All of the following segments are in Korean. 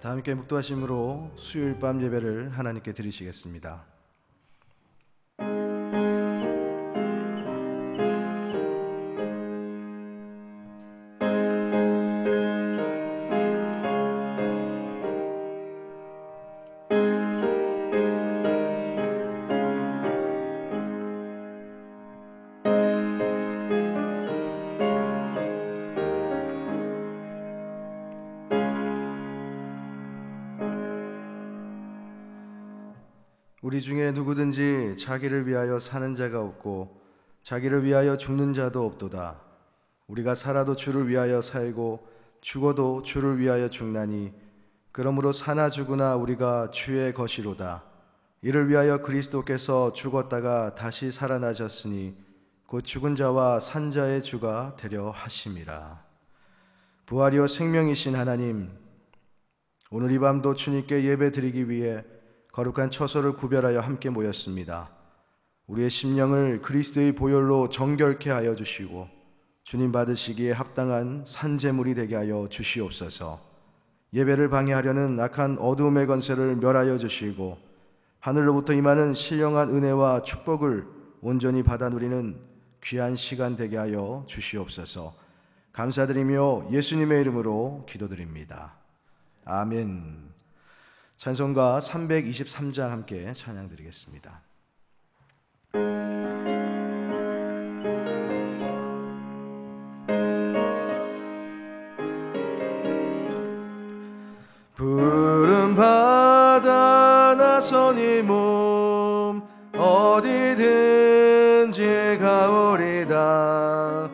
다 함께 묵도하심으로 수요일 밤 예배를 하나님께 드리시겠습니다. 우리 중에 누구든지 자기를 위하여 사는 자가 없고 자기를 위하여 죽는 자도 없도다. 우리가 살아도 주를 위하여 살고 죽어도 주를 위하여 죽나니 그러므로 사나 죽으나 우리가 주의 것이로다. 이를 위하여 그리스도께서 죽었다가 다시 살아나셨으니 곧 죽은 자와 산 자의 주가 되려 하심이라. 부활이요 생명이신 하나님, 오늘 이 밤도 주님께 예배 드리기 위해 거룩한 처소를 구별하여 함께 모였습니다. 우리의 심령을 그리스도의 보혈로 정결케 하여 주시고 주님 받으시기에 합당한 산제물이 되게 하여 주시옵소서. 예배를 방해하려는 악한 어두움의 권세를 멸하여 주시고 하늘로부터 임하는 신령한 은혜와 축복을 온전히 받아 누리는 귀한 시간 되게 하여 주시옵소서. 감사드리며 예수님의 이름으로 기도드립니다. 아멘. 찬송가 323장 함께 찬양드리겠습니다. 푸른 바다 나서니 몸 어디든지 가오리다.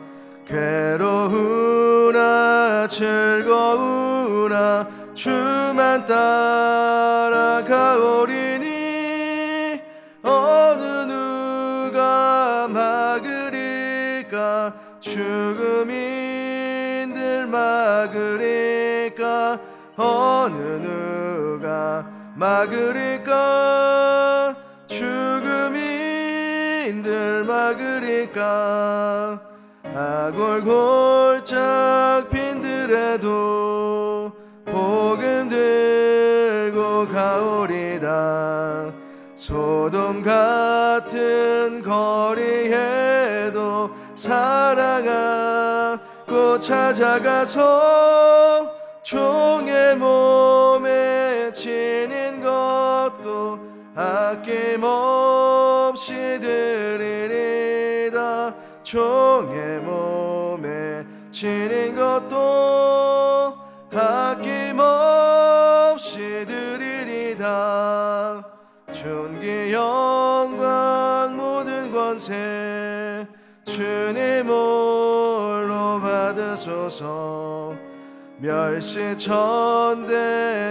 괴로우나 즐거우나 주만 따라가오리니 어느 누가 막으리까. 죽음인들 막으리까. 어느 누가 막으리까. 죽음인들 막으리까. 아골골짝 빈들에도 복음 들고 가오리다. 소돔 같은 거리에도 사랑하고 찾아가서 종의 몸에 지닌 것도 아낌없이 드리리다. 종의 몸에 지닌 것도 아낌없이 드리리다. 존귀 영광 모든 권세 주님 홀로 받으소서. 멸시천대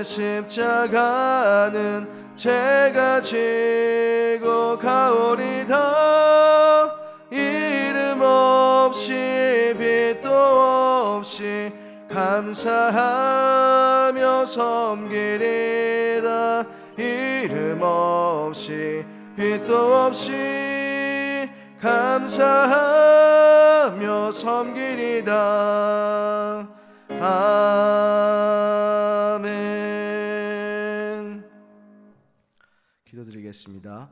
십자가는 제가 지고 가오리다. 이름 없이 빛도 없이 감사하며 섬기리라. 이름 없이 빛도 없이 감사하며 섬기리다. 아멘. 기도드리겠습니다.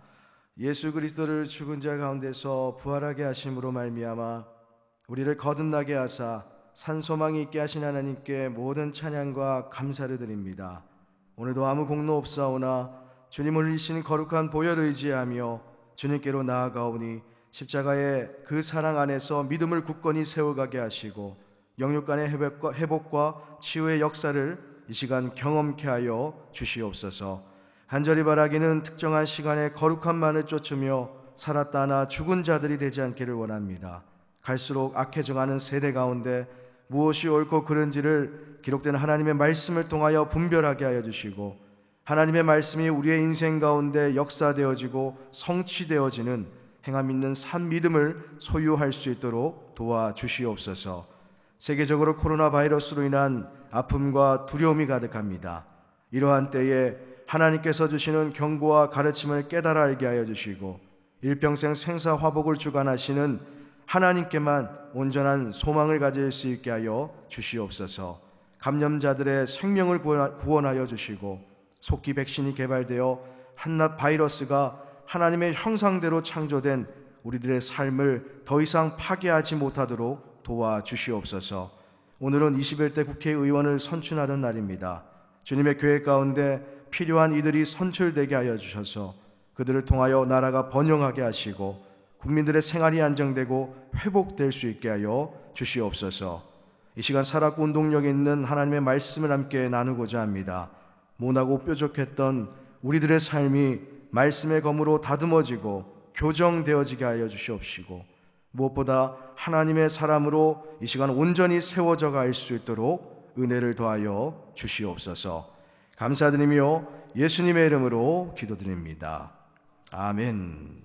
예수 그리스도를 죽은 자 가운데서 부활하게 하심으로 말미암아 우리를 거듭나게 하사 산소망이 있게 하신 하나님께 모든 찬양과 감사를 드립니다. 오늘도 아무 공로 없사오나 주님을 흘리신 거룩한 보혈을 의지하며 주님께로 나아가오니 십자가의 그 사랑 안에서 믿음을 굳건히 세워가게 하시고 영육 간의 회복과 치유의 역사를 이 시간 경험케 하여 주시옵소서. 간절히 바라기는 특정한 시간에 거룩함만을 쫓으며 살았다 하나 죽은 자들이 되지 않기를 원합니다. 갈수록 악해져가는 세대 가운데 무엇이 옳고 그른지를 기록된 하나님의 말씀을 통하여 분별하게 하여 주시고 하나님의 말씀이 우리의 인생 가운데 역사되어지고 성취되어지는 행함 있는 산 믿음을 소유할 수 있도록 도와주시옵소서. 세계적으로 코로나 바이러스로 인한 아픔과 두려움이 가득합니다. 이러한 때에 하나님께서 주시는 경고와 가르침을 깨달아 알게 하여 주시고 일평생 생사화복을 주관하시는 하나님께만 온전한 소망을 가질 수 있게 하여 주시옵소서. 감염자들의 생명을 구원하여 주시고 속기 백신이 개발되어 한낱 바이러스가 하나님의 형상대로 창조된 우리들의 삶을 더 이상 파괴하지 못하도록 도와주시옵소서. 오늘은 21대 국회의원을 선출하는 날입니다. 주님의 교회 가운데 필요한 이들이 선출되게 하여 주셔서 그들을 통하여 나라가 번영하게 하시고 국민들의 생활이 안정되고 회복될 수 있게 하여 주시옵소서. 이 시간 살았고 운동력 있는 하나님의 말씀을 함께 나누고자 합니다. 모나고 뾰족했던 우리들의 삶이 말씀의 검으로 다듬어지고 교정되어지게 하여 주시옵시고 무엇보다 하나님의 사람으로 이 시간 온전히 세워져 갈 수 있도록 은혜를 더하여 주시옵소서. 감사드리며 예수님의 이름으로 기도드립니다. 아멘.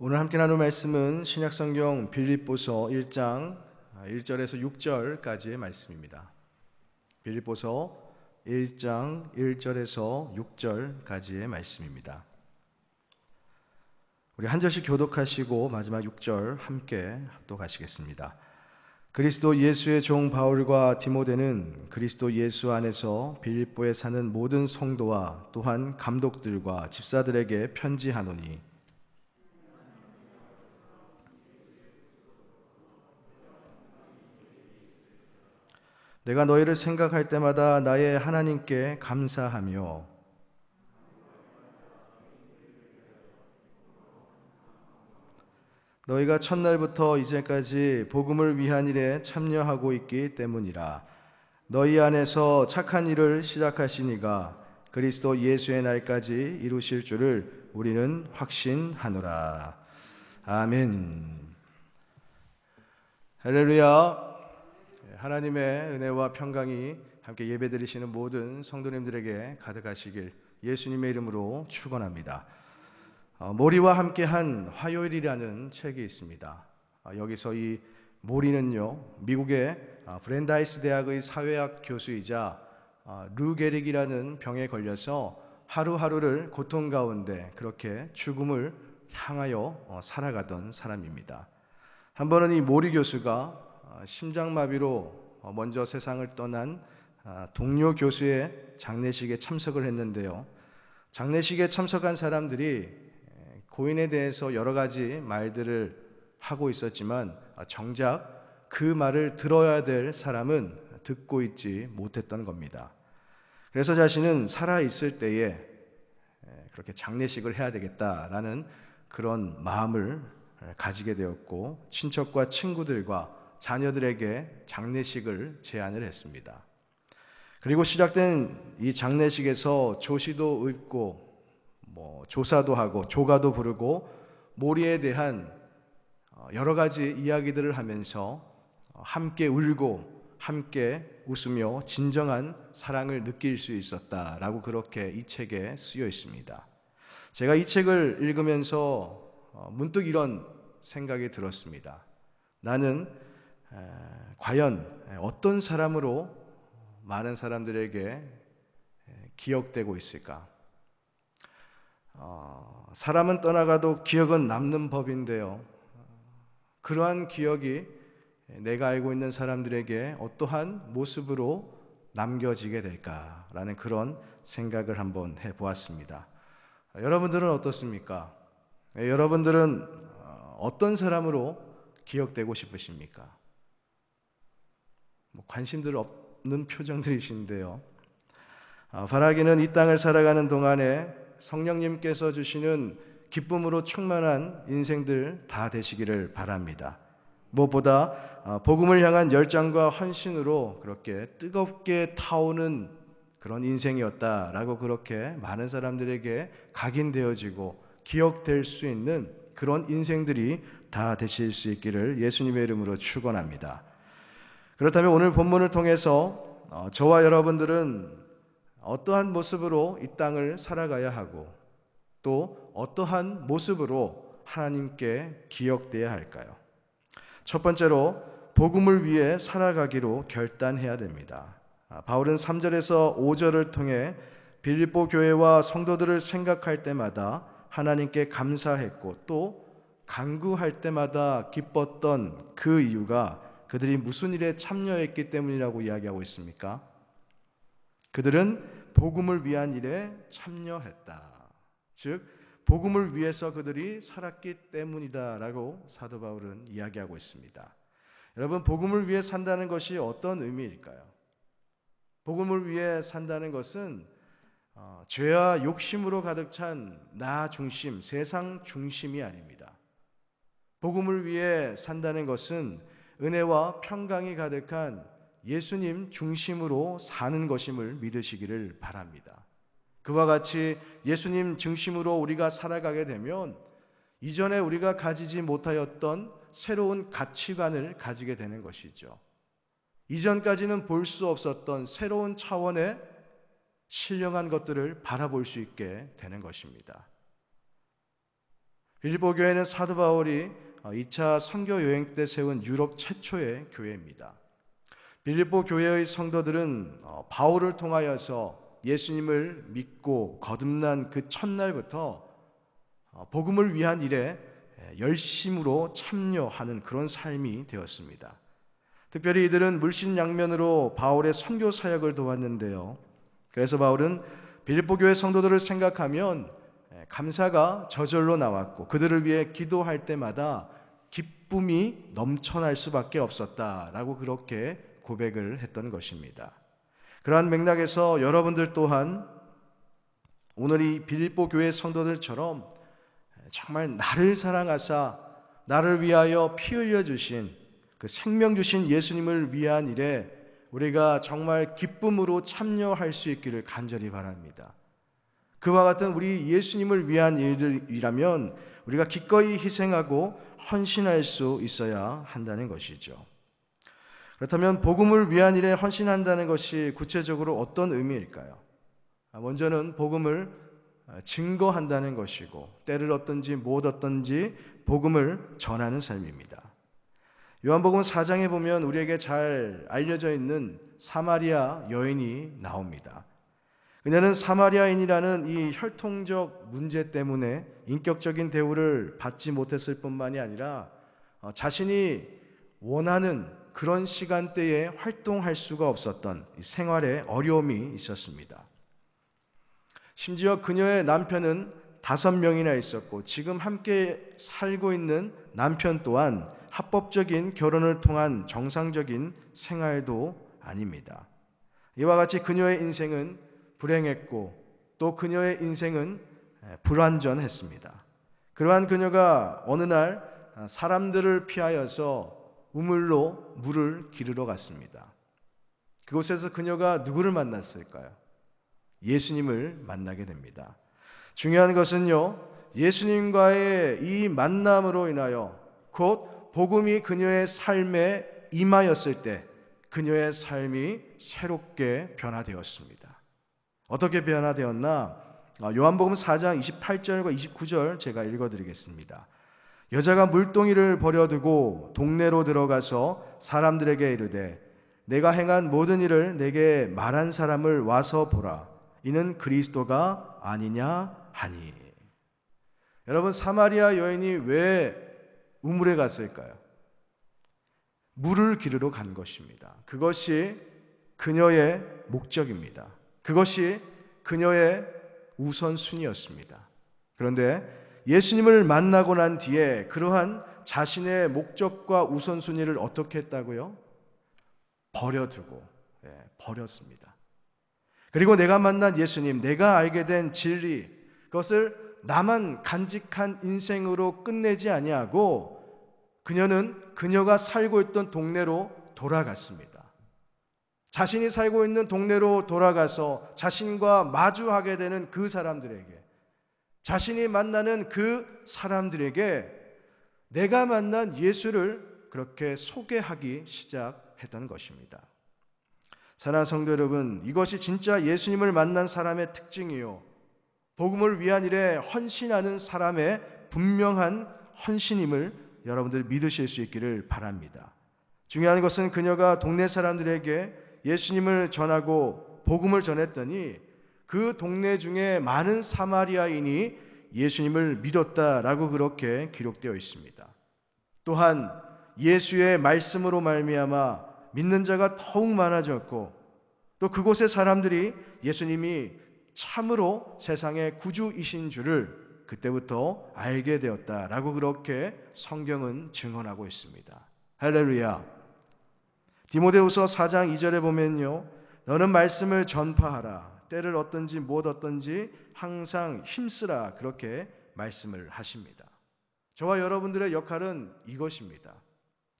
오늘 함께 나눌 말씀은 신약성경 빌립보서 1장 1절에서 6절까지의 말씀입니다. 빌립보서 1장 1절에서 6절까지의 말씀입니다. 우리 한 절씩 교독하시고 마지막 6절 함께 합독하시겠습니다. 그리스도 예수의 종 바울과 디모데는 그리스도 예수 안에서 빌립보에 사는 모든 성도와 또한 감독들과 집사들에게 편지하노니 내가 너희를 생각할 때마다 나의 하나님께 감사하며 너희가 첫날부터 이제까지 복음을 위한 일에 참여하고 있기 때문이라. 너희 안에서 착한 일을 시작하신 이가 그리스도 예수의 날까지 이루실 줄을 우리는 확신하노라. 아멘. 할렐루야. 하나님의 은혜와 평강이 함께 예배드리시는 모든 성도님들에게 가득하시길 예수님의 이름으로 축원합니다. 모리와 함께한 화요일이라는 책이 있습니다. 여기서 이 모리는요, 미국의 브랜다이스 대학의 사회학 교수이자 루 게릭이라는 병에 걸려서 하루하루를 고통 가운데 그렇게 죽음을 향하여 살아가던 사람입니다. 한 번은 이 모리 교수가 심장마비로 먼저 세상을 떠난 동료 교수의 장례식에 참석을 했는데요. 장례식에 참석한 사람들이 고인에 대해서 여러 가지 말들을 하고 있었지만 정작 그 말을 들어야 될 사람은 듣고 있지 못했던 겁니다. 그래서 자신은 살아있을 때에 그렇게 장례식을 해야 되겠다라는 그런 마음을 가지게 되었고 친척과 친구들과 자녀들에게 장례식을 제안을 했습니다. 그리고 시작된 이 장례식에서 조시도 읊고 조사도 하고 조가도 부르고 모리에 대한 여러 가지 이야기들을 하면서 함께 울고 함께 웃으며 진정한 사랑을 느낄 수 있었다라고 그렇게 이 책에 쓰여 있습니다. 제가 이 책을 읽으면서 문득 이런 생각이 들었습니다. 나는 과연 어떤 사람으로 많은 사람들에게 기억되고 있을까? 사람은 떠나가도 기억은 남는 법인데요. 그러한 기억이 내가 알고 있는 사람들에게 어떠한 모습으로 남겨지게 될까라는 그런 생각을 한번 해보았습니다. 여러분들은 어떻습니까? 여러분들은 어떤 사람으로 기억되고 싶으십니까? 관심들 없는 표정들이신데요. 바라기는 이 땅을 살아가는 동안에 성령님께서 주시는 기쁨으로 충만한 인생들 다 되시기를 바랍니다. 무엇보다 복음을 향한 열정과 헌신으로 그렇게 뜨겁게 타오는 그런 인생이었다라고 그렇게 많은 사람들에게 각인되어지고 기억될 수 있는 그런 인생들이 다 되실 수 있기를 예수님의 이름으로 축원합니다. 그렇다면 오늘 본문을 통해서 저와 여러분들은 어떠한 모습으로 이 땅을 살아가야 하고 또 어떠한 모습으로 하나님께 기억돼야 할까요? 첫 번째로 복음을 위해 살아가기로 결단해야 됩니다. 바울은 3절에서 5절을 통해 빌립보 교회와 성도들을 생각할 때마다 하나님께 감사했고 또 간구할 때마다 기뻤던 그 이유가 그들이 무슨 일에 참여했기 때문이라고 이야기하고 있습니까? 그들은 복음을 위한 일에 참여했다. 즉 복음을 위해서 그들이 살았기 때문이다라고 사도 바울은 이야기하고 있습니다. 여러분, 복음을 위해 산다는 것이 어떤 의미일까요? 복음을 위해 산다는 것은 죄와 욕심으로 가득 찬 나 중심, 세상 중심이 아닙니다. 복음을 위해 산다는 것은 은혜와 평강이 가득한 예수님 중심으로 사는 것임을 믿으시기를 바랍니다. 그와 같이 예수님 중심으로 우리가 살아가게 되면 이전에 우리가 가지지 못하였던 새로운 가치관을 가지게 되는 것이죠. 이전까지는 볼 수 없었던 새로운 차원의 신령한 것들을 바라볼 수 있게 되는 것입니다. 빌립보 교회는 사도 바울이 2차 선교 여행 때 세운 유럽 최초의 교회입니다. 빌립보 교회의 성도들은 바울을 통하여서 예수님을 믿고 거듭난 그 첫날부터 복음을 위한 일에 열심으로 참여하는 그런 삶이 되었습니다. 특별히 이들은 물신양면으로 바울의 선교 사역을 도왔는데요. 그래서 바울은 빌립보 교회 성도들을 생각하면 감사가 저절로 나왔고 그들을 위해 기도할 때마다 기쁨이 넘쳐날 수밖에 없었다라고 그렇게 고백을 했던 것입니다. 그러한 맥락에서 여러분들 또한 오늘 이 빌립보 교회 성도들처럼 정말 나를 사랑하사 나를 위하여 피 흘려 주신 그 생명 주신 예수님을 위한 일에 우리가 정말 기쁨으로 참여할 수 있기를 간절히 바랍니다. 그와 같은 우리 예수님을 위한 일들이라면 우리가 기꺼이 희생하고 헌신할 수 있어야 한다는 것이죠. 그렇다면 복음을 위한 일에 헌신한다는 것이 구체적으로 어떤 의미일까요? 먼저는 복음을 증거한다는 것이고 때를 얻든지 못 얻든지 복음을 전하는 삶입니다. 요한복음 4장에 보면 우리에게 잘 알려져 있는 사마리아 여인이 나옵니다. 그녀는 사마리아인이라는 이 혈통적 문제 때문에 인격적인 대우를 받지 못했을 뿐만이 아니라 자신이 원하는 그런 시간대에 활동할 수가 없었던 생활에 어려움이 있었습니다. 심지어 그녀의 남편은 5명이나 있었고 지금 함께 살고 있는 남편 또한 합법적인 결혼을 통한 정상적인 생활도 아닙니다. 이와 같이 그녀의 인생은 불행했고 또 그녀의 인생은 불완전했습니다. 그러한 그녀가 어느 날 사람들을 피하여서 우물로 물을 기르러 갔습니다. 그곳에서 그녀가 누구를 만났을까요? 예수님을 만나게 됩니다. 중요한 것은요, 예수님과의 이 만남으로 인하여 곧 복음이 그녀의 삶에 임하였을 때 그녀의 삶이 새롭게 변화되었습니다. 어떻게 변화되었나? 요한복음 4장 28절과 29절 제가 읽어드리겠습니다. 여자가 물동이를 버려두고 동네로 들어가서 사람들에게 이르되 내가 행한 모든 일을 내게 말한 사람을 와서 보라. 이는 그리스도가 아니냐 하니. 여러분, 사마리아 여인이 왜 우물에 갔을까요? 물을 기르러 간 것입니다. 그것이 그녀의 목적입니다. 그것이 그녀의 우선순위였습니다. 그런데 예수님을 만나고 난 뒤에 그러한 자신의 목적과 우선순위를 어떻게 했다고요? 버려두고 버렸습니다. 그리고 내가 만난 예수님, 내가 알게 된 진리, 그것을 나만 간직한 인생으로 끝내지 아니하고 그녀는 그녀가 살고 있던 동네로 돌아갔습니다. 자신이 살고 있는 동네로 돌아가서 자신과 마주하게 되는 그 사람들에게, 자신이 만나는 그 사람들에게 내가 만난 예수를 그렇게 소개하기 시작했던 것입니다. 사랑하는 성도 여러분, 이것이 진짜 예수님을 만난 사람의 특징이요, 복음을 위한 일에 헌신하는 사람의 분명한 헌신임을 여러분들이 믿으실 수 있기를 바랍니다. 중요한 것은 그녀가 동네 사람들에게 예수님을 전하고 복음을 전했더니 그 동네 중에 많은 사마리아인이 예수님을 믿었다라고 그렇게 기록되어 있습니다. 또한 예수의 말씀으로 말미암아 믿는 자가 더욱 많아졌고, 또 그곳의 사람들이 예수님이 참으로 세상의 구주이신 줄을 그때부터 알게 되었다라고 그렇게 성경은 증언하고 있습니다. 할렐루야. 디모데후서 4장 2절에 보면요, 너는 말씀을 전파하라. 때를 얻든지 못 얻든지 항상 힘쓰라. 그렇게 말씀을 하십니다. 저와 여러분들의 역할은 이것입니다.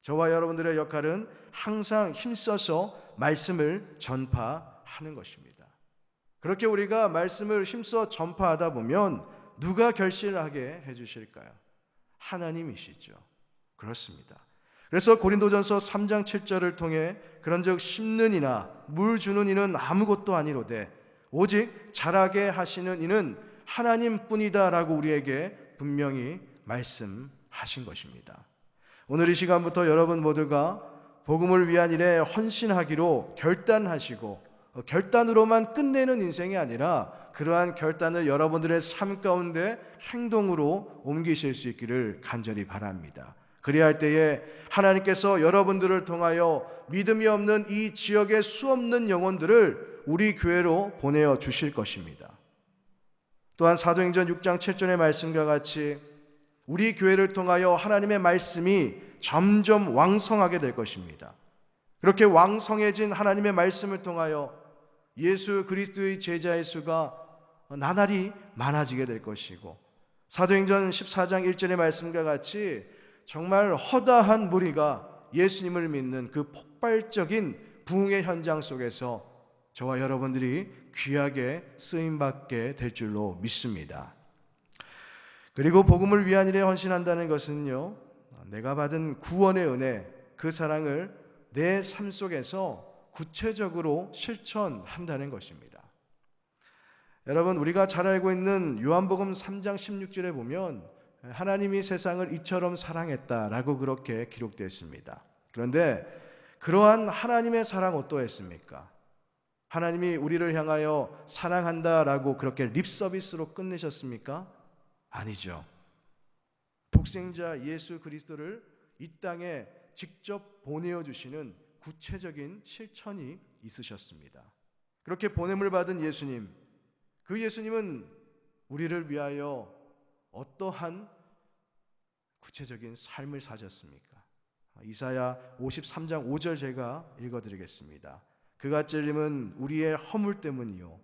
저와 여러분들의 역할은 항상 힘써서 말씀을 전파하는 것입니다. 그렇게 우리가 말씀을 힘써 전파하다 보면 누가 결실하게 해주실까요? 하나님이시죠. 그렇습니다. 그래서 고린도전서 3장 7절을 통해 그런즉 심는 이나 물 주는 이는 아무것도 아니로되 오직 자라게 하시는 이는 하나님뿐이다라고 우리에게 분명히 말씀하신 것입니다. 오늘 이 시간부터 여러분 모두가 복음을 위한 일에 헌신하기로 결단하시고, 결단으로만 끝내는 인생이 아니라 그러한 결단을 여러분들의 삶 가운데 행동으로 옮기실 수 있기를 간절히 바랍니다. 그리할 할 때에 하나님께서 여러분들을 통하여 믿음이 없는 이 지역의 수없는 영혼들을 우리 교회로 보내어 주실 것입니다. 또한 사도행전 6장 7절의 말씀과 같이 우리 교회를 통하여 하나님의 말씀이 점점 왕성하게 될 것입니다. 그렇게 왕성해진 하나님의 말씀을 통하여 예수 그리스도의 제자의 수가 나날이 많아지게 될 것이고, 사도행전 14장 1절의 말씀과 같이 정말 허다한 무리가 예수님을 믿는 그 폭발적인 부흥의 현장 속에서 저와 여러분들이 귀하게 쓰임받게 될 줄로 믿습니다. 그리고 복음을 위한 일에 헌신한다는 것은요, 내가 받은 구원의 은혜, 그 사랑을 내 삶 속에서 구체적으로 실천한다는 것입니다. 여러분, 우리가 잘 알고 있는 요한복음 3장 16절에 보면 하나님이 세상을 이처럼 사랑했다라고 그렇게 기록되어 있습니다. 그런데 그러한 하나님의 사랑 어떠했습니까? 하나님이 우리를 향하여 사랑한다라고 그렇게 립서비스로 끝내셨습니까? 아니죠. 독생자 예수 그리스도를 이 땅에 직접 보내어 주시는 구체적인 실천이 있으셨습니다. 그렇게 보냄을 받은 예수님, 그 예수님은 우리를 위하여 어떠한 구체적인 삶을 사셨습니까? 이사야 53장 5절 제가 읽어드리겠습니다. 그가 찔림은 우리의 허물 때문이요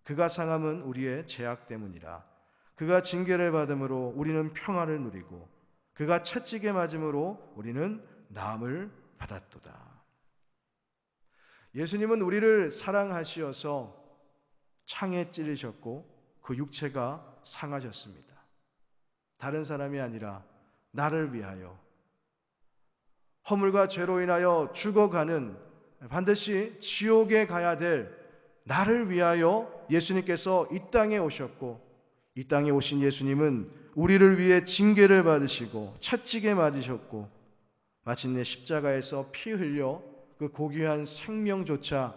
그가 상함은 우리의 죄악 때문이라. 그가 징계를 받음으로 우리는 평화를 누리고 그가 채찍에 맞음으로 우리는 나음을 받았도다. 예수님은 우리를 사랑하시어서 창에 찔리셨고 그 육체가 상하셨습니다. 다른 사람이 아니라 나를 위하여 허물과 죄로 인하여 죽어가는, 반드시 지옥에 가야 될 나를 위하여 예수님께서 이 땅에 오셨고, 이 땅에 오신 예수님은 우리를 위해 징계를 받으시고 채찍에 맞으셨고 마침내 십자가에서 피 흘려 그 고귀한 생명조차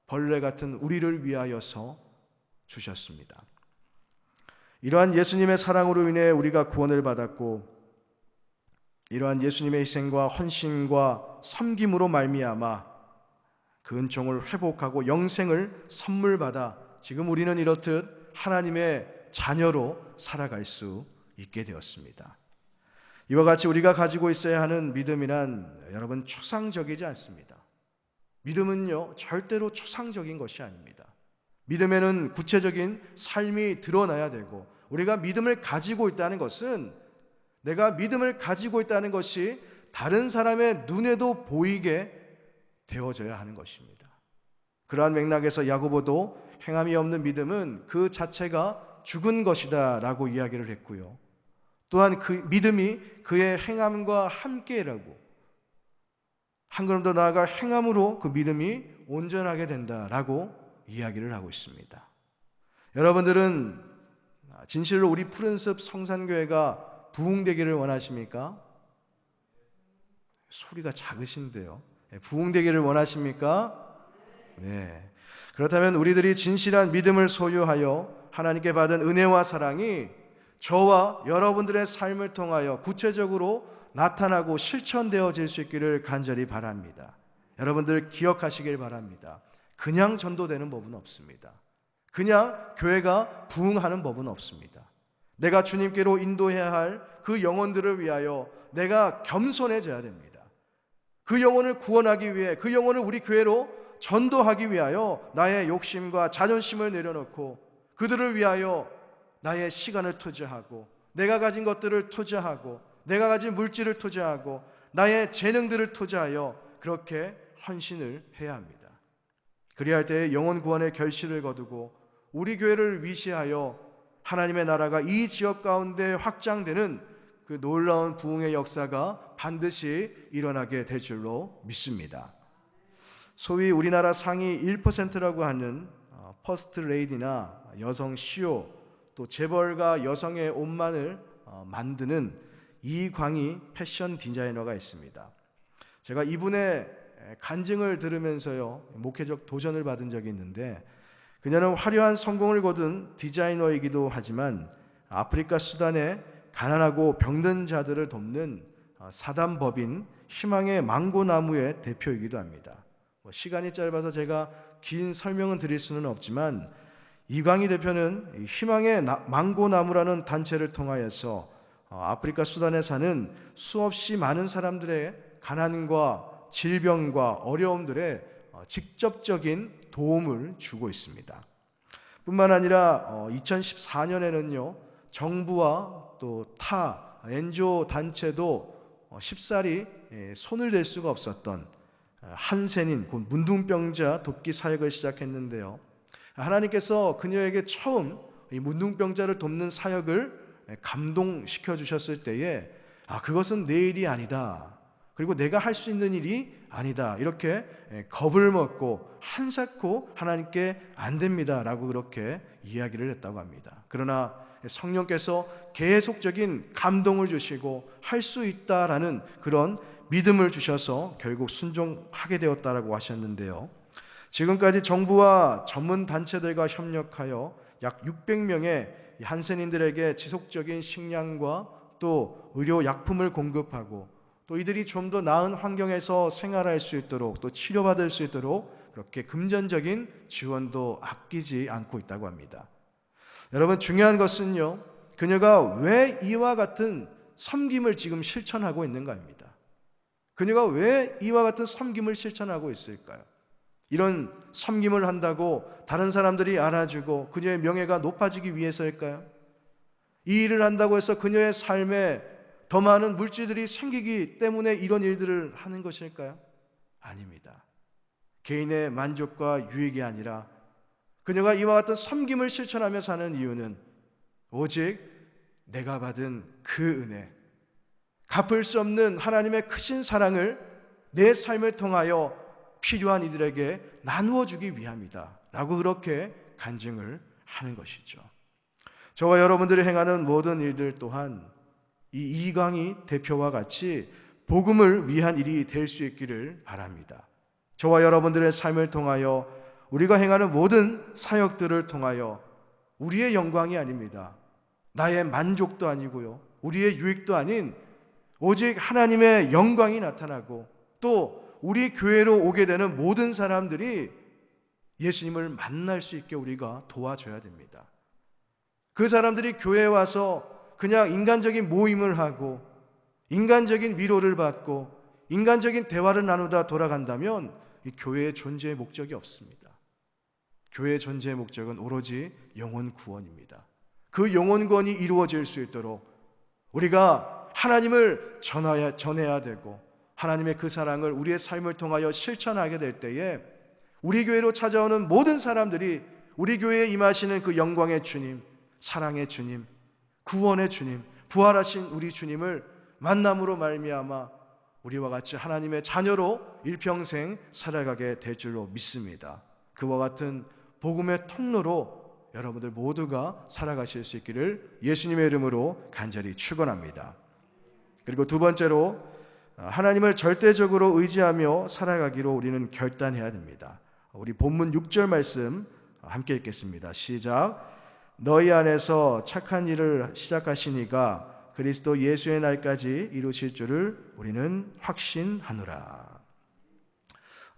벌레 같은 우리를 위하여서 주셨습니다. 이러한 예수님의 사랑으로 인해 우리가 구원을 받았고, 이러한 예수님의 희생과 헌신과 섬김으로 말미암아 그 은총을 회복하고 영생을 선물 받아 지금 우리는 이렇듯 하나님의 자녀로 살아갈 수 있게 되었습니다. 이와 같이 우리가 가지고 있어야 하는 믿음이란 여러분 추상적이지 않습니다. 믿음은요 절대로 추상적인 것이 아닙니다. 믿음에는 구체적인 삶이 드러나야 되고, 우리가 믿음을 가지고 있다는 것은 내가 믿음을 가지고 있다는 것이 다른 사람의 눈에도 보이게 되어져야 하는 것입니다. 그러한 맥락에서 야고보도 행함이 없는 믿음은 그 자체가 죽은 것이다 라고 이야기를 했고요, 또한 그 믿음이 그의 행함과 함께라고, 한 걸음 더 나아가 행함으로 그 믿음이 온전하게 된다라고 이야기를 하고 있습니다. 여러분들은 진실로 우리 푸른숲 성산교회가 부흥되기를 원하십니까? 소리가 작으신데요. 부흥되기를 원하십니까? 네. 그렇다면 우리들이 진실한 믿음을 소유하여 하나님께 받은 은혜와 사랑이 저와 여러분들의 삶을 통하여 구체적으로 나타나고 실천되어질 수 있기를 간절히 바랍니다. 여러분들 기억하시길 바랍니다. 그냥 전도되는 법은 없습니다. 그냥 교회가 부흥하는 법은 없습니다. 내가 주님께로 인도해야 할 그 영혼들을 위하여 내가 겸손해져야 됩니다. 그 영혼을 구원하기 위해, 그 영혼을 우리 교회로 전도하기 위하여 나의 욕심과 자존심을 내려놓고 그들을 위하여 나의 시간을 투자하고 내가 가진 것들을 투자하고 내가 가진 물질을 투자하고 나의 재능들을 투자하여 그렇게 헌신을 해야 합니다. 그리할 때에 영혼 구원의 결실을 거두고 우리 교회를 위시하여 하나님의 나라가 이 지역 가운데 확장되는 그 놀라운 부흥의 역사가 반드시 일어나게 될 줄로 믿습니다. 소위 우리나라 상위 1%라고 하는 퍼스트 레이디나 여성 CEO, 또 재벌가 여성의 옷만을 만드는 이광희 패션 디자이너가 있습니다. 제가 이분의 간증을 들으면서요, 목회적 도전을 받은 적이 있는데, 그녀는 화려한 성공을 거둔 디자이너이기도 하지만 아프리카 수단의 가난하고 병든 자들을 돕는 사단법인 희망의 망고나무의 대표이기도 합니다. 시간이 짧아서 제가 긴 설명은 드릴 수는 없지만 이광희 대표는 희망의 망고나무라는 단체를 통하여서 아프리카 수단에 사는 수없이 많은 사람들의 가난과 질병과 어려움들에 직접적인 도움을 주고 있습니다. 뿐만 아니라 2014년에는요 정부와 또 타 NGO 단체도 쉽사리 손을 댈 수가 없었던 한센인 곧 문둥병자 돕기 사역을 시작했는데요. 하나님께서 그녀에게 처음 이 문둥병자를 돕는 사역을 감동시켜 주셨을 때에 그것은 내 일이 아니다. 그리고 내가 할 수 있는 일이 아니다. 이렇게 겁을 먹고 한사코 하나님께 안 됩니다라고 그렇게 이야기를 했다고 합니다. 그러나 성령께서 계속적인 감동을 주시고 할 수 있다라는 그런 믿음을 주셔서 결국 순종하게 되었다라고 하셨는데요. 지금까지 정부와 전문 단체들과 협력하여 약 600명의 한센인들에게 지속적인 식량과 또 의료 약품을 공급하고 또 이들이 좀 더 나은 환경에서 생활할 수 있도록 또 치료받을 수 있도록 그렇게 금전적인 지원도 아끼지 않고 있다고 합니다. 여러분 중요한 것은요, 그녀가 왜 이와 같은 섬김을 지금 실천하고 있는가입니다. 그녀가 왜 이와 같은 섬김을 실천하고 있을까요? 이런 섬김을 한다고 다른 사람들이 알아주고 그녀의 명예가 높아지기 위해서일까요? 이 일을 한다고 해서 그녀의 삶에 더 많은 물질들이 생기기 때문에 이런 일들을 하는 것일까요? 아닙니다. 개인의 만족과 유익이 아니라 그녀가 이와 같은 섬김을 실천하며 사는 이유는 오직 내가 받은 그 은혜, 갚을 수 없는 하나님의 크신 사랑을 내 삶을 통하여 필요한 이들에게 나누어 주기 위함이다 라고 그렇게 간증을 하는 것이죠. 저와 여러분들이 행하는 모든 일들 또한 이 이광희 대표와 같이 복음을 위한 일이 될 수 있기를 바랍니다. 저와 여러분들의 삶을 통하여 우리가 행하는 모든 사역들을 통하여 우리의 영광이 아닙니다. 나의 만족도 아니고요, 우리의 유익도 아닌 오직 하나님의 영광이 나타나고 또 우리 교회로 오게 되는 모든 사람들이 예수님을 만날 수 있게 우리가 도와줘야 됩니다. 그 사람들이 교회에 와서 그냥 인간적인 모임을 하고 인간적인 위로를 받고 인간적인 대화를 나누다 돌아간다면 이 교회의 존재의 목적이 없습니다. 교회의 존재의 목적은 오로지 영혼 구원입니다. 그 영혼 구원이 이루어질 수 있도록 우리가 하나님을 전해야 되고 하나님의 그 사랑을 우리의 삶을 통하여 실천하게 될 때에 우리 교회로 찾아오는 모든 사람들이 우리 교회에 임하시는 그 영광의 주님, 사랑의 주님, 구원의 주님, 부활하신 우리 주님을 만남으로 말미암아 우리와 같이 하나님의 자녀로 일평생 살아가게 될 줄로 믿습니다. 그와 같은 복음의 통로로 여러분들 모두가 살아가실 수 있기를 예수님의 이름으로 간절히 축원합니다. 그리고 두 번째로 하나님을 절대적으로 의지하며 살아가기로 우리는 결단해야 됩니다. 우리 본문 6절 말씀 함께 읽겠습니다. 시작. 너희 안에서 착한 일을 시작하시니가 그리스도 예수의 날까지 이루실 줄을 우리는 확신하노라.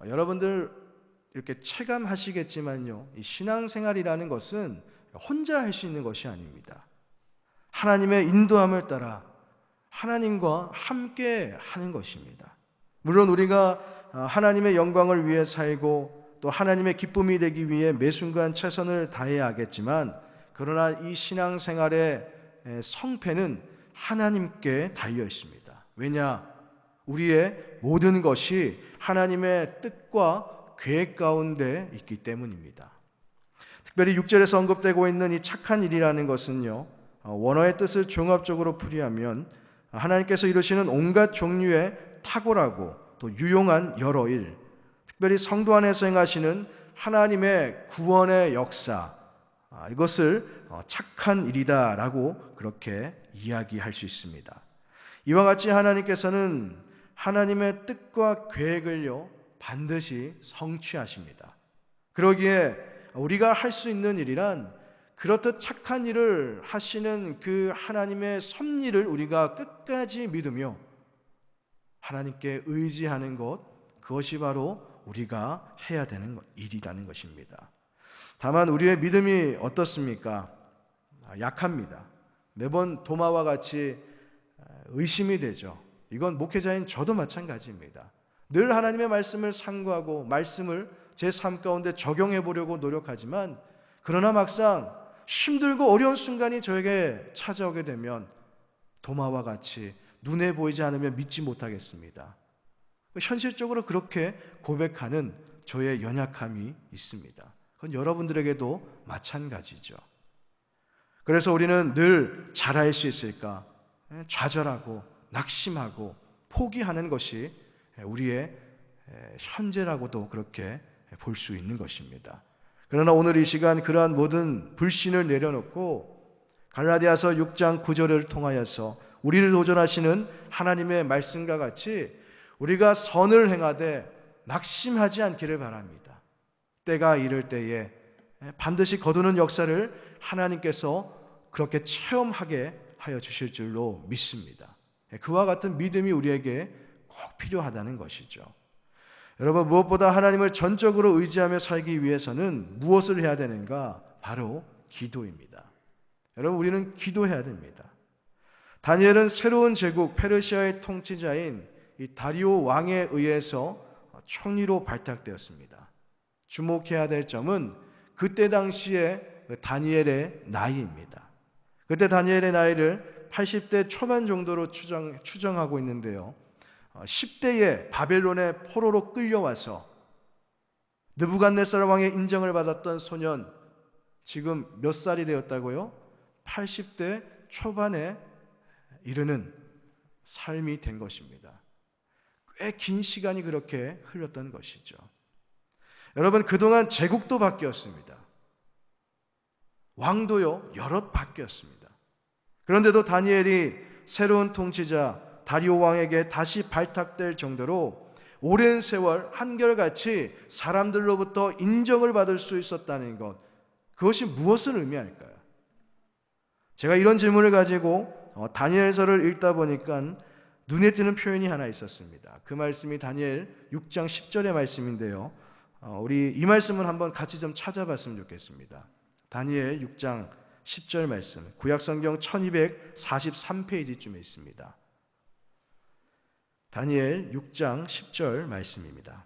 여러분들 이렇게 체감하시겠지만요, 이 신앙생활이라는 것은 혼자 할 수 있는 것이 아닙니다. 하나님의 인도함을 따라 하나님과 함께 하는 것입니다. 물론 우리가 하나님의 영광을 위해 살고 또 하나님의 기쁨이 되기 위해 매 순간 최선을 다해야 하겠지만, 그러나 이 신앙생활의 성패는 하나님께 달려 있습니다. 왜냐? 우리의 모든 것이 하나님의 뜻과 계획 가운데 있기 때문입니다. 특별히 6절에서 언급되고 있는 이 착한 일이라는 것은요, 원어의 뜻을 종합적으로 풀이하면 하나님께서 이루시는 온갖 종류의 탁월하고 또 유용한 여러 일, 특별히 성도 안에서 행하시는 하나님의 구원의 역사, 이것을 착한 일이다라고 그렇게 이야기할 수 있습니다. 이와 같이 하나님께서는 하나님의 뜻과 계획을요 반드시 성취하십니다. 그러기에 우리가 할 수 있는 일이란 그렇듯 착한 일을 하시는 그 하나님의 섭리를 우리가 끝까지 믿으며 하나님께 의지하는 것, 그것이 바로 우리가 해야 되는 일이라는 것입니다. 다만 우리의 믿음이 어떻습니까? 약합니다. 매번 도마와 같이 의심이 되죠. 이건 목회자인 저도 마찬가지입니다. 늘 하나님의 말씀을 상고하고 말씀을 제 삶 가운데 적용해 보려고 노력하지만, 그러나 막상 힘들고 어려운 순간이 저에게 찾아오게 되면 도마와 같이 눈에 보이지 않으면 믿지 못하겠습니다. 현실적으로 그렇게 고백하는 저의 연약함이 있습니다. 그건 여러분들에게도 마찬가지죠. 그래서 우리는 늘 잘할 수 있을까 좌절하고 낙심하고 포기하는 것이 우리의 현재라고도 그렇게 볼 수 있는 것입니다. 그러나 오늘 이 시간 그러한 모든 불신을 내려놓고 갈라디아서 6장 9절을 통하여서 우리를 도전하시는 하나님의 말씀과 같이 우리가 선을 행하되 낙심하지 않기를 바랍니다. 때가 이를 때에 반드시 거두는 역사를 하나님께서 그렇게 체험하게 하여 주실 줄로 믿습니다. 그와 같은 믿음이 우리에게 꼭 필요하다는 것이죠. 여러분, 무엇보다 하나님을 전적으로 의지하며 살기 위해서는 무엇을 해야 되는가? 바로 기도입니다. 여러분, 우리는 기도해야 됩니다. 다니엘은 새로운 제국 페르시아의 통치자인 이 다리오 왕에 의해서 총리로 발탁되었습니다. 주목해야 될 점은 그때 당시에 다니엘의 나이입니다. 그때 다니엘의 나이를 80대 초반 정도로 추정하고 있는데요, 10대에 바벨론의 포로로 끌려와서 느부갓네살 왕의 인정을 받았던 소년, 지금 몇 살이 되었다고요? 80대 초반에 이르는 삶이 된 것입니다. 꽤 긴 시간이 그렇게 흘렀던 것이죠. 여러분, 그동안 제국도 바뀌었습니다. 왕도요 여럿 바뀌었습니다. 그런데도 다니엘이 새로운 통치자 다리오 왕에게 다시 발탁될 정도로 오랜 세월 한결같이 사람들로부터 인정을 받을 수 있었다는 것, 그것이 무엇을 의미할까요? 제가 이런 질문을 가지고 다니엘서를 읽다 보니까 눈에 띄는 표현이 하나 있었습니다. 그 말씀이 다니엘 6장 10절의 말씀인데요, 우리 이 말씀을 한번 같이 좀 찾아봤으면 좋겠습니다. 다니엘 6장 10절 말씀, 구약성경 1243페이지쯤에 있습니다. 다니엘 6장 10절 말씀입니다.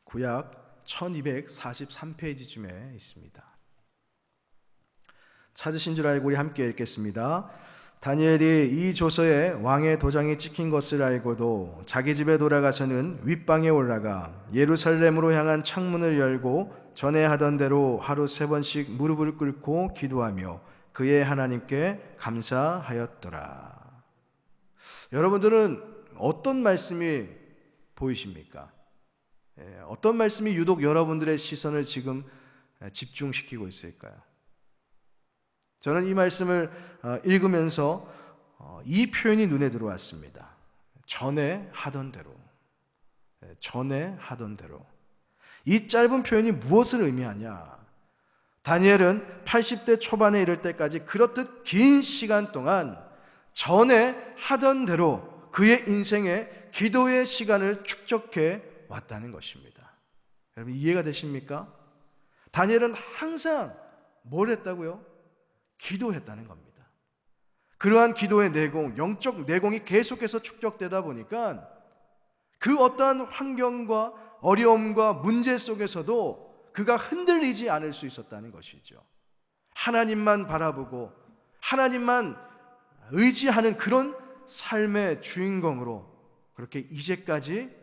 구약 1243페이지쯤에 있습니다. 찾으신 줄 알고 우리 함께 읽겠습니다. 다니엘이 이 조서에 왕의 도장이 찍힌 것을 알고도 자기 집에 돌아가서는 윗방에 올라가 예루살렘으로 향한 창문을 열고 전에 하던 대로 하루 3번씩 무릎을 꿇고 기도하며 그의 하나님께 감사하였더라. 여러분들은 어떤 말씀이 보이십니까? 어떤 말씀이 유독 여러분들의 시선을 지금 집중시키고 있을까요? 저는 이 말씀을 읽으면서 이 표현이 눈에 들어왔습니다. 전에 하던 대로. 전에 하던 대로. 이 짧은 표현이 무엇을 의미하냐? 다니엘은 80대 초반에 이를 때까지 그렇듯 긴 시간 동안 전에 하던 대로 그의 인생에 기도의 시간을 축적해 왔다는 것입니다. 여러분 이해가 되십니까? 다니엘은 항상 뭘 했다고요? 기도했다는 겁니다. 그러한 기도의 내공, 영적 내공이 계속해서 축적되다 보니까 그 어떠한 환경과 어려움과 문제 속에서도 그가 흔들리지 않을 수 있었다는 것이죠. 하나님만 바라보고 하나님만 의지하는 그런 삶의 주인공으로 그렇게 이제까지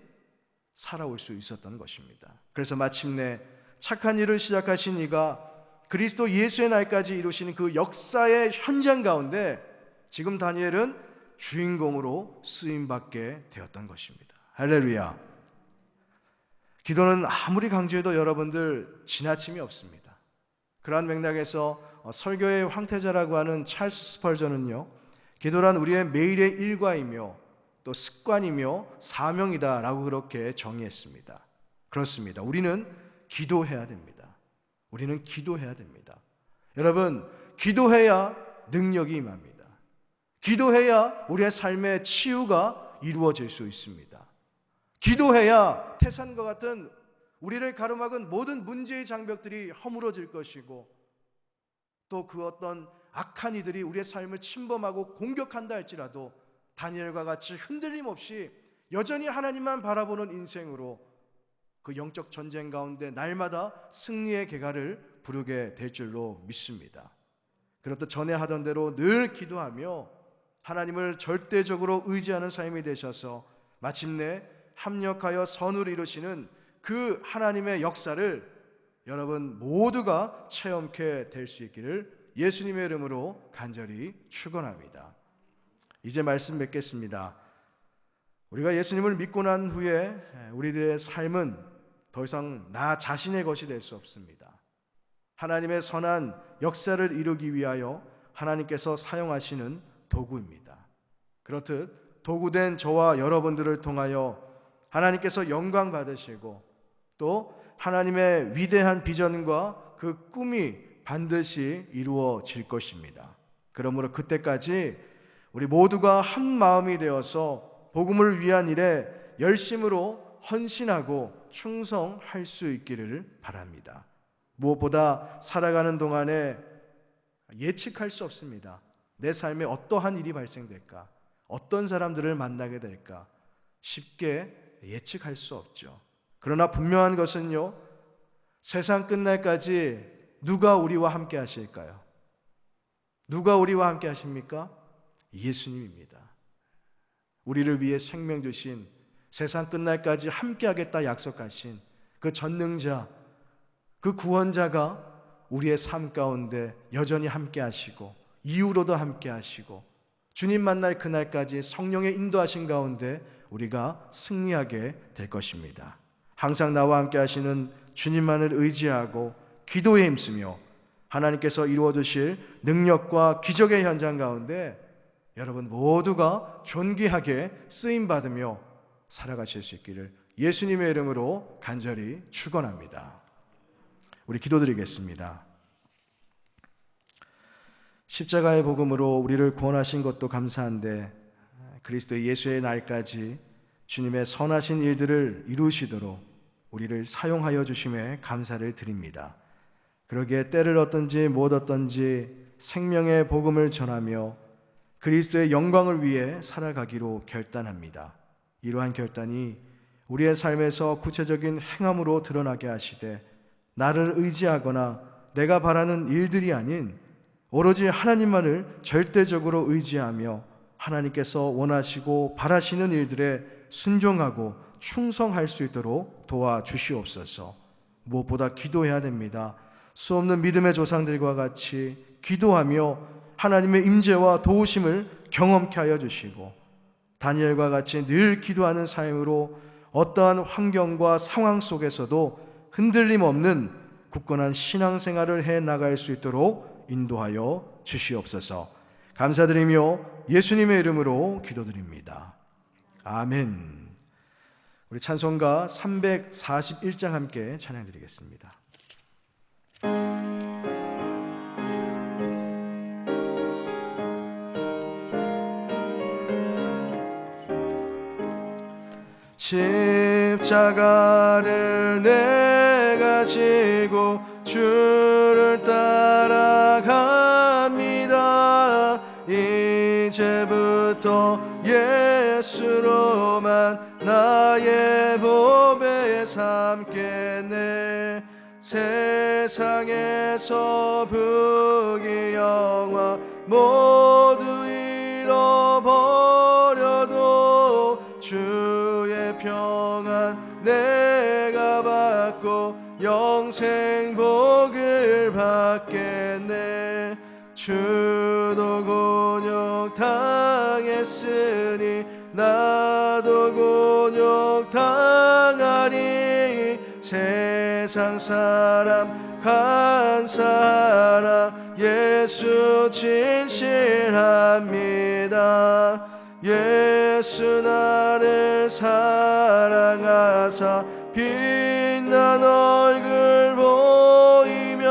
살아올 수 있었던 것입니다. 그래서 마침내 착한 일을 시작하신 이가 그리스도 예수의 날까지 이루시는 그 역사의 현장 가운데 지금 다니엘은 주인공으로 쓰임받게 되었던 것입니다. 할렐루야. 기도는 아무리 강조해도 여러분들 지나침이 없습니다. 그러한 맥락에서 설교의 황태자라고 하는 찰스 스펄전은요, 기도란 우리의 매일의 일과이며 또 습관이며 사명이다 라고 그렇게 정의했습니다. 그렇습니다. 우리는 기도해야 됩니다. 우리는 기도해야 됩니다. 여러분, 기도해야 능력이 임합니다. 기도해야 우리의 삶의 치유가 이루어질 수 있습니다. 기도해야 태산과 같은 우리를 가로막은 모든 문제의 장벽들이 허물어질 것이고 또 그 어떤 악한 이들이 우리의 삶을 침범하고 공격한다 할지라도 다니엘과 같이 흔들림 없이 여전히 하나님만 바라보는 인생으로 그 영적 전쟁 가운데 날마다 승리의 계가를 부르게 될 줄로 믿습니다. 그렇듯 전에 하던 대로 늘 기도하며 하나님을 절대적으로 의지하는 삶이 되셔서 마침내 합력하여 선을 이루시는 그 하나님의 역사를 여러분 모두가 체험케 될 수 있기를 예수님의 이름으로 간절히 축원합니다. 이제 말씀 맺겠습니다. 우리가 예수님을 믿고 난 후에 우리들의 삶은 더 이상 나 자신의 것이 될 수 없습니다. 하나님의 선한 역사를 이루기 위하여 하나님께서 사용하시는 도구입니다. 그렇듯 도구된 저와 여러분들을 통하여 하나님께서 영광 받으시고 또 하나님의 위대한 비전과 그 꿈이 반드시 이루어질 것입니다. 그러므로 그때까지 우리 모두가 한 마음이 되어서 복음을 위한 일에 열심으로 헌신하고 충성할 수 있기를 바랍니다. 무엇보다 살아가는 동안에 예측할 수 없습니다. 내 삶에 어떠한 일이 발생될까? 어떤 사람들을 만나게 될까? 쉽게 예측할 수 없죠. 그러나 분명한 것은요, 세상 끝날까지 누가 우리와 함께 하실까요? 누가 우리와 함께 하십니까? 예수님입니다. 우리를 위해 생명 주신, 세상 끝날까지 함께 하겠다 약속하신 그 전능자, 그 구원자가 우리의 삶 가운데 여전히 함께 하시고 이후로도 함께 하시고 주님 만날 그날까지 성령의 인도하신 가운데 우리가 승리하게 될 것입니다. 항상 나와 함께 하시는 주님만을 의지하고 기도에 힘쓰며 하나님께서 이루어 주실 능력과 기적의 현장 가운데 여러분 모두가 존귀하게 쓰임 받으며 살아가실 수 있기를 예수님의 이름으로 간절히 축원합니다. 우리 기도드리겠습니다. 십자가의 복음으로 우리를 구원하신 것도 감사한데 그리스도 예수의 날까지 주님의 선하신 일들을 이루시도록 우리를 사용하여 주심에 감사를 드립니다. 그러기에 때를 얻든지 못 얻든지 생명의 복음을 전하며 그리스도의 영광을 위해 살아가기로 결단합니다. 이러한 결단이 우리의 삶에서 구체적인 행함으로 드러나게 하시되 나를 의지하거나 내가 바라는 일들이 아닌 오로지 하나님만을 절대적으로 의지하며 하나님께서 원하시고 바라시는 일들에 순종하고 충성할 수 있도록 도와주시옵소서. 무엇보다 기도해야 됩니다. 수없는 믿음의 조상들과 같이 기도하며 하나님의 임재와 도우심을 경험케 하여 주시고, 다니엘과 같이 늘 기도하는 삶으로 어떠한 환경과 상황 속에서도 흔들림 없는 굳건한 신앙생활을 해나갈 수 있도록 인도하여 주시옵소서. 감사드리며 예수님의 이름으로 기도드립니다. 아멘. 우리 찬송가 341장 함께 찬양드리겠습니다. 십자가를 내가 지고 주를 따라갑니다. 이제부터 예수로만 나의 보배 삼겠네. 세상에서 부귀 영화 모두 잃어버려도 주의 평안 내가 받고 영생 복을 받겠네. 주도 곤욕 당했으니 나도 곤욕 당하리. 세상 사람 간사하라. 예수 진실합니다. 예수 나를 사랑하사 빛난 얼굴 보이면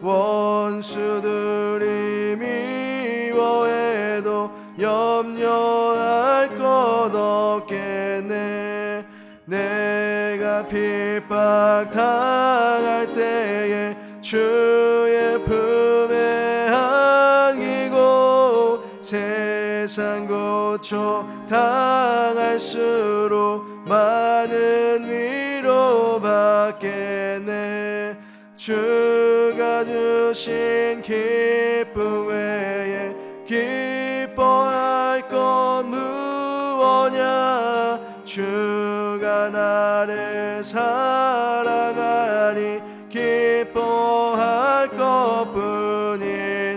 원수들이 미워해도 염려할 것 없겠네. 내가 핍박 당할 때에 주의 품에 안기고 세상 고초 당할수록 많은 위로 받겠네. 주가 주신 기쁨 외에 기뻐할 것 무엇냐. 주가 나를 사랑하니 기뻐할 것뿐일세.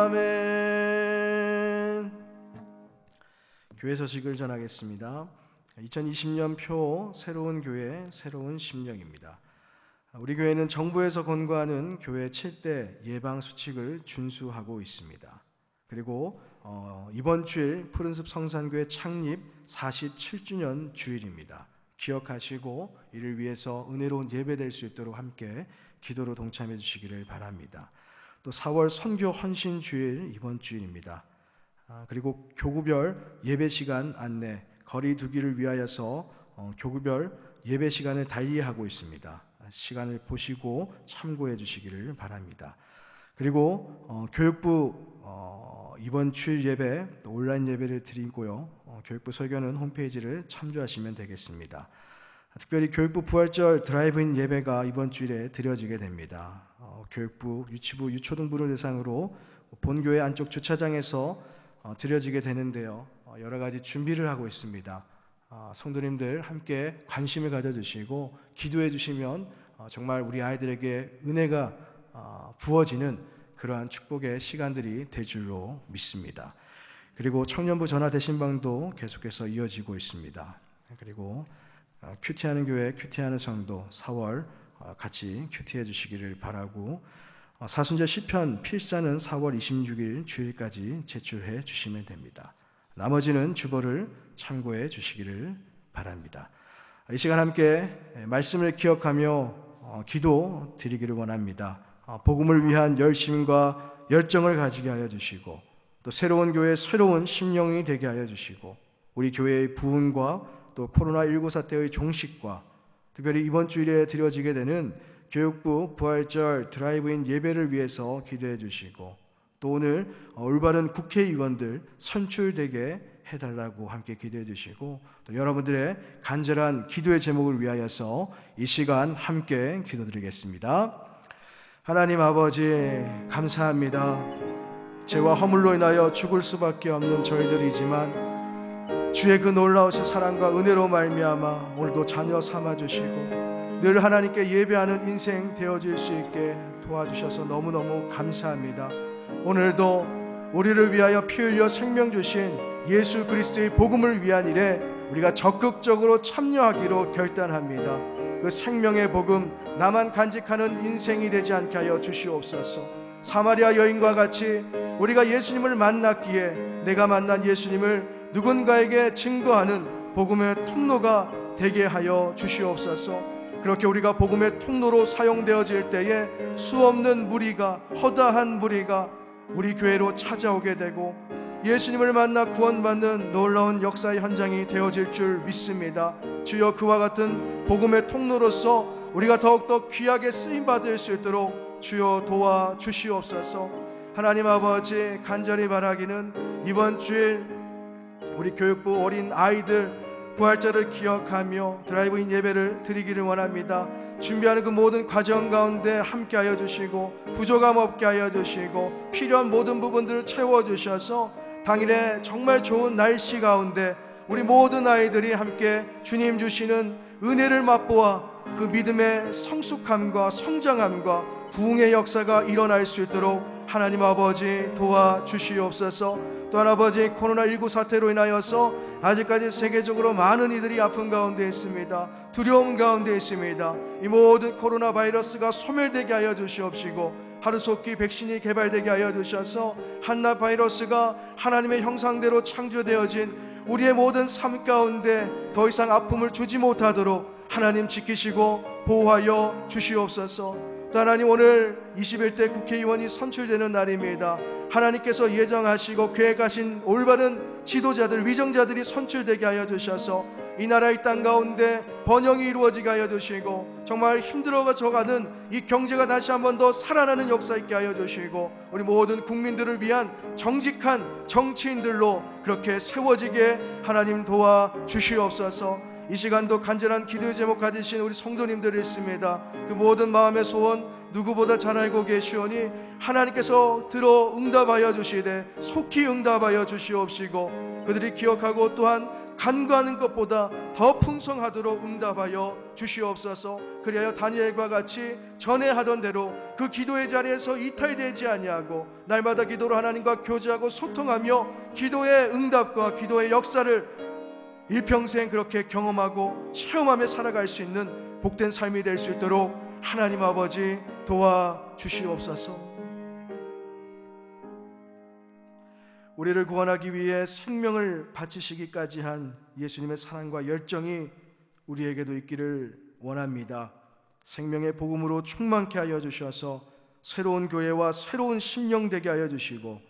아멘. 교회 소식을 전하겠습니다. 2020년 표 새로운 교회 새로운 심령입니다. 우리 교회는 정부에서 권고하는 교회 7대 예방 수칙을 준수하고 있습니다. 그리고 이번 주일 푸른숲 성산교회 창립 47주년 주일입니다. 기억하시고 이를 위해서 은혜로운 예배될 수 있도록 함께 기도로 동참해 주시기를 바랍니다. 또 4월 선교 헌신 주일 이번 주일입니다. 그리고 교구별 예배 시간 안내, 거리 두기를 위하여서 교구별 예배 시간을 달리하고 있습니다. 시간을 보시고 참고해 주시기를 바랍니다. 그리고 교육부 이번 주일 예배 또 온라인 예배를 드리고요. 교육부 설교는 홈페이지를 참조하시면 되겠습니다. 특별히 교육부 부활절 드라이브인 예배가 이번 주일에 드려지게 됩니다. 교육부, 유치부, 유초등부를 대상으로 본교회 안쪽 주차장에서 드려지게 되는데요. 여러 가지 준비를 하고 있습니다. 성도님들 함께 관심을 가져주시고 기도해 주시면 정말 우리 아이들에게 은혜가 부어지는 그러한 축복의 시간들이 될 줄로 믿습니다. 그리고 청년부 전화 대신방도 계속해서 이어지고 있습니다. 그리고 큐티하는 교회, 큐티하는 성도 4월 같이 큐티해 주시기를 바라고, 사순절 시편 필사는 4월 26일 주일까지 제출해 주시면 됩니다. 나머지는 주보를 참고해 주시기를 바랍니다. 이 시간 함께 말씀을 기억하며 기도 드리기를 원합니다. 복음을 위한 열심과 열정을 가지게 하여 주시고, 또 새로운 교회 새로운 심령이 되게 하여 주시고, 우리 교회의 부흥과 또 코로나19 사태의 종식과 특별히 이번 주일에 드려지게 되는 교육부 부활절 드라이브인 예배를 위해서 기도해 주시고, 또 오늘 올바른 국회의원들 선출되게 해달라고 함께 기도해 주시고, 또 여러분들의 간절한 기도의 제목을 위하여서 이 시간 함께 기도드리겠습니다. 하나님 아버지, 감사합니다. 죄와 허물로 인하여 죽을 수밖에 없는 저희들이지만 주의 그 놀라우신 사랑과 은혜로 말미암아 오늘도 자녀 삼아주시고 늘 하나님께 예배하는 인생 되어질 수 있게 도와주셔서 너무너무 감사합니다. 오늘도 우리를 위하여 피 흘려 생명 주신 예수 그리스도의 복음을 위한 일에 우리가 적극적으로 참여하기로 결단합니다. 그 생명의 복음, 나만 간직하는 인생이 되지 않게 하여 주시옵소서. 사마리아 여인과 같이 우리가 예수님을 만났기에 내가 만난 예수님을 누군가에게 증거하는 복음의 통로가 되게 하여 주시옵소서. 그렇게 우리가 복음의 통로로 사용되어질 때에 수없는 무리가, 허다한 무리가 우리 교회로 찾아오게 되고 예수님을 만나 구원받는 놀라운 역사의 현장이 되어질 줄 믿습니다. 주여, 그와 같은 복음의 통로로서 우리가 더욱더 귀하게 쓰임받을 수 있도록 주여 도와주시옵소서. 하나님 아버지, 간절히 바라기는 이번 주일 우리 교육부 어린 아이들 부활절을 기억하며 드라이브인 예배를 드리기를 원합니다. 준비하는 그 모든 과정 가운데 함께하여 주시고 부족함 없게 하여 주시고 필요한 모든 부분들을 채워주셔서 당일에 정말 좋은 날씨 가운데 우리 모든 아이들이 함께 주님 주시는 은혜를 맛보아 그 믿음의 성숙함과 성장함과 부흥의 역사가 일어날 수 있도록 하나님 아버지 도와주시옵소서. 또한 아버지, 코로나19 사태로 인하여서 아직까지 세계적으로 많은 이들이 아픔 가운데 있습니다. 두려움 가운데 있습니다. 이 모든 코로나 바이러스가 소멸되게 하여 주시옵시고 하루속히 백신이 개발되게 하여 주셔서 한낱 바이러스가 하나님의 형상대로 창조되어진 우리의 모든 삶 가운데 더 이상 아픔을 주지 못하도록 하나님 지키시고 보호하여 주시옵소서. 또 하나님, 오늘 21대 국회의원이 선출되는 날입니다. 하나님께서 예정하시고 계획하신 올바른 지도자들, 위정자들이 선출되게 하여 주셔서 이 나라의 땅 가운데 번영이 이루어지게 하여 주시고 정말 힘들어져가는 이 경제가 다시 한 번 더 살아나는 역사 있게 하여 주시고 우리 모든 국민들을 위한 정직한 정치인들로 그렇게 세워지게 하나님 도와주시옵소서. 이 시간도 간절한 기도의 제목 가지신 우리 성도님들이 있습니다. 그 모든 마음의 소원 누구보다 잘 알고 계시오니 하나님께서 들어 응답하여 주시되 속히 응답하여 주시옵시고 그들이 기억하고 또한 간구하는 것보다 더 풍성하도록 응답하여 주시옵소서. 그리하여 다니엘과 같이 전에 하던 대로 그 기도의 자리에서 이탈되지 아니하고 날마다 기도로 하나님과 교제하고 소통하며 기도의 응답과 기도의 역사를 일평생 그렇게 경험하고 체험하며 살아갈 수 있는 복된 삶이 될 수 있도록 하나님 아버지 도와주시옵소서. 우리를 구원하기 위해 생명을 바치시기까지 한 예수님의 사랑과 열정이 우리에게도 있기를 원합니다. 생명의 복음으로 충만케 하여 주셔서 새로운 교회와 새로운 심령 되게 하여 주시고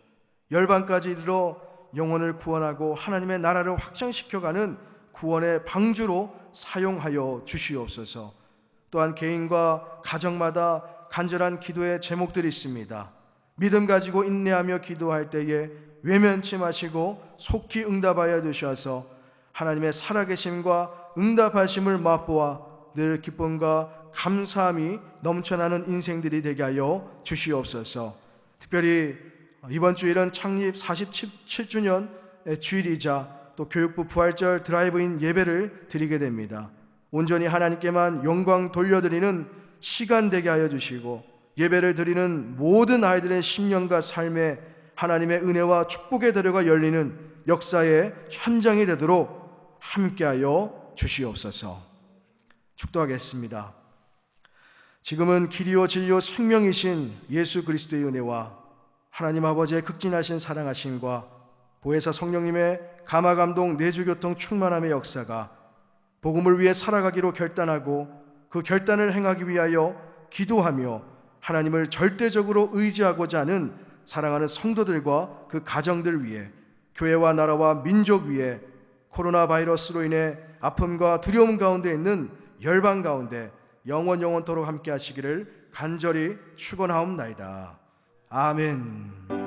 열방까지 이르러 영혼을 구원하고 하나님의 나라를 확장시켜가는 구원의 방주로 사용하여 주시옵소서. 또한 개인과 가정마다 간절한 기도의 제목들이 있습니다. 믿음 가지고 인내하며 기도할 때에 외면치 마시고 속히 응답하여 주셔서 하나님의 살아계심과 응답하심을 맛보아 늘 기쁨과 감사함이 넘쳐나는 인생들이 되게 하여 주시옵소서. 특별히 이번 주일은 창립 47주년 주일이자 또 교육부 부활절 드라이브인 예배를 드리게 됩니다. 온전히 하나님께만 영광 돌려드리는 시간 되게 하여 주시고 예배를 드리는 모든 아이들의 심령과 삶에 하나님의 은혜와 축복의 대로가 열리는 역사의 현장이 되도록 함께하여 주시옵소서. 축도하겠습니다. 지금은 길이요 진리요 생명이신 예수 그리스도의 은혜와 하나님 아버지의 극진하신 사랑하심과 보혜사 성령님의 감화감동 내주교통 충만함의 역사가 복음을 위해 살아가기로 결단하고 그 결단을 행하기 위하여 기도하며 하나님을 절대적으로 의지하고자 하는 사랑하는 성도들과 그 가정들 위해 교회와 나라와 민족 위에 코로나 바이러스로 인해 아픔과 두려움 가운데 있는 열방 가운데 영원토록 함께 하시기를 간절히 축원하옵나이다. 아멘.